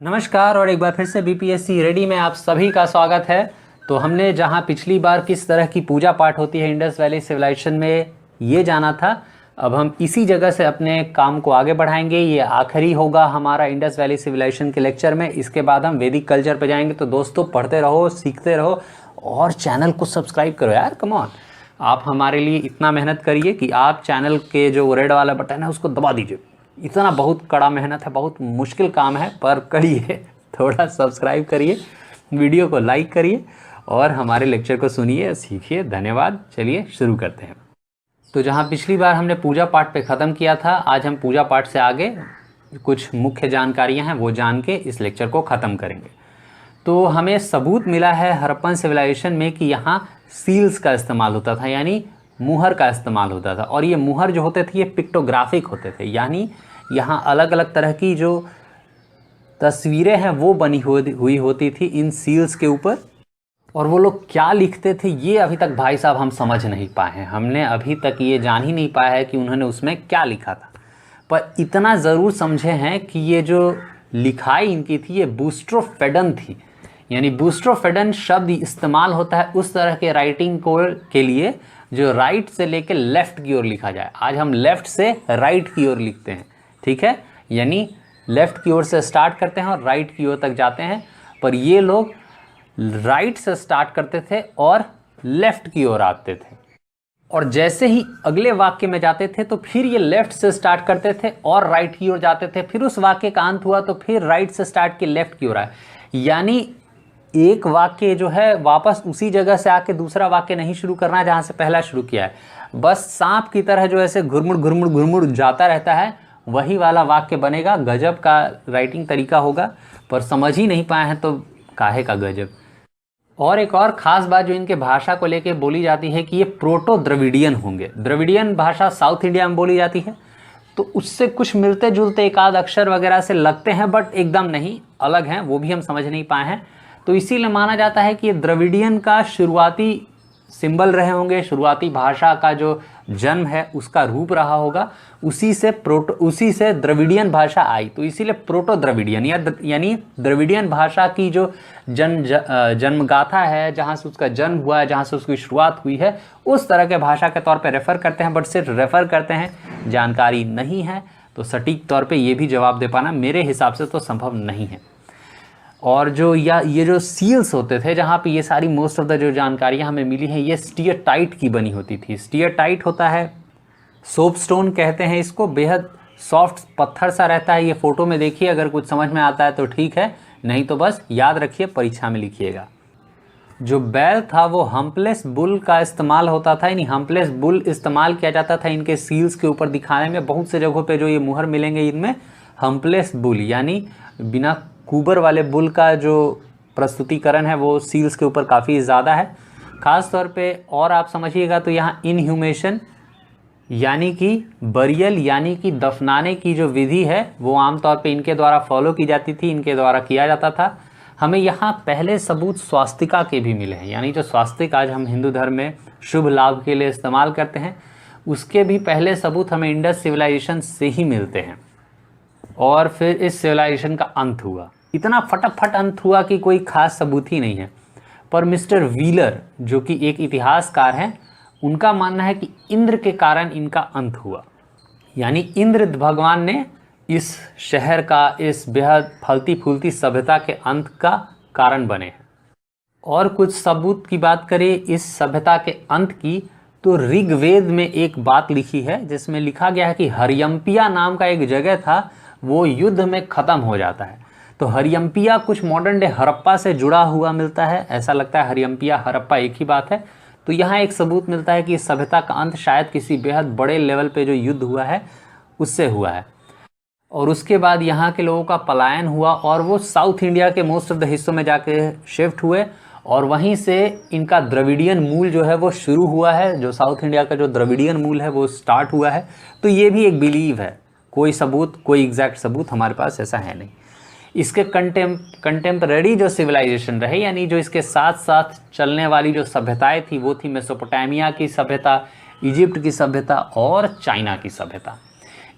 नमस्कार और एक बार फिर से बीपीएससी रेडी में आप सभी का स्वागत है। तो हमने जहां पिछली बार किस तरह की पूजा पाठ होती है इंडस वैली सिविलाइजेशन में ये जाना था, अब हम इसी जगह से अपने काम को आगे बढ़ाएंगे। ये आखिरी होगा हमारा इंडस वैली सिविलाइजेशन के लेक्चर में। इसके बाद हम वैदिक कल्चर पे जाएंगे। तो दोस्तों पढ़ते रहो, सीखते रहो और चैनल को सब्सक्राइब करो यार, कम ऑन। आप हमारे लिए इतना मेहनत करिए कि आप चैनल के जो रेड वाला बटन है उसको दबा दीजिए। इतना बहुत कड़ा मेहनत है, बहुत मुश्किल काम है, पर करिए। थोड़ा सब्सक्राइब करिए, वीडियो को लाइक करिए और हमारे लेक्चर को सुनिए, सीखिए। धन्यवाद। चलिए शुरू करते हैं। तो जहां पिछली बार हमने पूजा पाठ पे ख़त्म किया था, आज हम पूजा पाठ से आगे कुछ मुख्य जानकारियां हैं वो जान के इस लेक्चर को ख़त्म करेंगे। तो हमें सबूत मिला है हड़प्पन सिविलाइजेशन में कि यहाँ सील्स का इस्तेमाल होता था, यानी मुहर का इस्तेमाल होता था। और ये मुहर जो होते थे ये पिक्टोग्राफिक होते थे, यानी यहाँ अलग अलग तरह की जो तस्वीरें हैं वो बनी हुई होती थी इन सील्स के ऊपर। और वो लोग क्या लिखते थे ये अभी तक भाई साहब हम समझ नहीं पाए हैं। हमने अभी तक ये जान ही नहीं पाया है कि उन्होंने उसमें क्या लिखा था। पर इतना ज़रूर समझे हैं कि ये जो लिखाई इनकी थी ये बूस्ट्रोफेडन थी, यानी बूस्ट्रोफेडन शब्द इस्तेमाल होता है उस तरह के राइटिंग को के लिए जो राइट से लेकर लेफ़्ट की ओर लिखा जाए। आज हम लेफ़्ट से राइट की ओर लिखते हैं, ठीक है, यानी लेफ़्ट की ओर से स्टार्ट करते हैं और राइट की ओर तक जाते हैं। पर ये लोग राइट से स्टार्ट करते थे और लेफ़्ट की ओर आते थे, और जैसे ही अगले वाक्य में जाते थे तो फिर ये लेफ़्ट से स्टार्ट करते थे और राइट की ओर जाते थे। फिर उस वाक्य का अंत हुआ तो फिर राइट से स्टार्ट के लेफ़्ट की ओर आए, यानी एक वाक्य जो है वापस उसी जगह से आके दूसरा वाक्य नहीं शुरू करना है जहाँ से पहला शुरू किया है। बस सांप की तरह जो ऐसे घुरमुड़ घुरमुड़ घुरमुड़ जाता रहता है वही वाला वाक्य बनेगा। गजब का राइटिंग तरीका होगा, पर समझ ही नहीं पाए हैं तो काहे का गजब। और एक और ख़ास बात जो इनके भाषा को लेके बोली जाती है कि ये प्रोटो द्रविडियन होंगे। द्रविडियन भाषा साउथ इंडिया में बोली जाती है, तो उससे कुछ मिलते जुलते एक आध अक्षर वगैरह से लगते हैं, बट एकदम नहीं, अलग हैं, वो भी हम समझ नहीं पाए हैं। तो इसीलिए माना जाता है कि ये द्रविडियन का शुरुआती सिंबल रहे होंगे, शुरुआती भाषा का जो जन्म है उसका रूप रहा होगा, उसी से द्रविडियन भाषा आई। तो इसीलिए प्रोटो द्रविडियन यानी द्रविडियन भाषा की जो जन्मगाथा है, जहाँ से उसका जन्म हुआ है, जहाँ से उसकी शुरुआत हुई है, उस तरह के भाषा के तौर पे रेफ़र करते हैं। बट सिर्फ रेफ़र करते हैं, जानकारी नहीं है, तो सटीक तौर पे ये भी जवाब दे पाना मेरे हिसाब से तो संभव नहीं है। और जो ये जो सील्स होते थे जहाँ पे ये सारी मोस्ट ऑफ द जो जानकारियाँ हमें मिली हैं ये स्टीयरटाइट की बनी होती थी। स्टीयरटाइट होता है, सोपस्टोन कहते हैं इसको, बेहद सॉफ्ट पत्थर सा रहता है। ये फ़ोटो में देखिए, अगर कुछ समझ में आता है तो ठीक है, नहीं तो बस याद रखिए, परीक्षा में लिखिएगा। जो बैल था वो हम्पलेस बुल का इस्तेमाल होता था, यानी हम्पलेस बुल इस्तेमाल किया जाता था इनके सील्स के ऊपर दिखाने में। बहुत से जगहों पे जो ये मुहर मिलेंगे इनमें हम्पलेस बुल यानी बिना कुबर वाले बुल का जो प्रस्तुतिकरण है वो सील्स के ऊपर काफ़ी ज़्यादा है। ख़ास तौर पे और आप समझिएगा तो यहाँ इनह्यूमेशन यानी कि बरियल यानी कि दफनाने की जो विधि है वो आमतौर पे इनके द्वारा फॉलो की जाती थी, इनके द्वारा किया जाता था। हमें यहाँ पहले सबूत स्वास्तिका के भी मिले हैं, यानी जो स्वास्तिक आज हम हिंदू धर्म में शुभ लाभ के लिए इस्तेमाल करते हैं, उसके भी पहले सबूत हमें इंडस सिविलाइजेशन से ही मिलते हैं। और फिर इस सिविलाइजेशन का अंत हुआ, इतना फटाफट अंत हुआ कि कोई खास सबूत ही नहीं है। पर मिस्टर व्हीलर जो कि एक इतिहासकार हैं, उनका मानना है कि इंद्र के कारण इनका अंत हुआ, यानी इंद्र भगवान ने इस शहर का, इस बेहद फलती फूलती सभ्यता के अंत का कारण बने हैं। और कुछ सबूत की बात करें इस सभ्यता के अंत की, तो ऋग्वेद में एक बात लिखी है जिसमें लिखा गया है कि हरियम्पिया नाम का एक जगह था, वो युद्ध में ख़त्म हो जाता है। तो हरियम्पिया कुछ मॉडर्न डे हड़प्पा से जुड़ा हुआ मिलता है, ऐसा लगता है हरियम्पिया हड़प्पा एक ही बात है। तो यहाँ एक सबूत मिलता है कि इस सभ्यता का अंत शायद किसी बेहद बड़े लेवल पे जो युद्ध हुआ है उससे हुआ है। और उसके बाद यहाँ के लोगों का पलायन हुआ और वो साउथ इंडिया के मोस्ट ऑफ द हिस्सों में जाके शिफ्ट हुए, और वहीं से इनका द्रविडियन मूल जो है वो शुरू हुआ है। जो साउथ इंडिया का जो द्रविडियन मूल है वो स्टार्ट हुआ है। तो ये भी एक बिलीव है, कोई सबूत, कोई एग्जैक्ट सबूत हमारे पास ऐसा है नहीं। इसके कंटेम्पररी जो सिविलाइजेशन रहे, यानी जो इसके साथ साथ चलने वाली जो सभ्यताएं थी वो थी मेसोपोटामिया की सभ्यता, इजिप्ट की सभ्यता और चाइना की सभ्यता।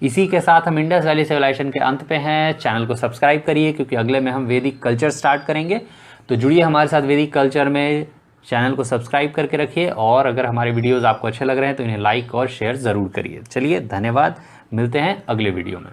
इसी के साथ हम इंडस वैली सिविलाइजेशन के अंत पे हैं। चैनल को सब्सक्राइब करिए क्योंकि अगले में हम वैदिक कल्चर स्टार्ट करेंगे। तो जुड़िए हमारे साथ वैदिक कल्चर में, चैनल को सब्सक्राइब करके रखिए और अगर हमारे वीडियोज़ आपको अच्छे लग रहे हैं तो इन्हें लाइक और शेयर ज़रूर करिए। चलिए, धन्यवाद, मिलते हैं अगले वीडियो में।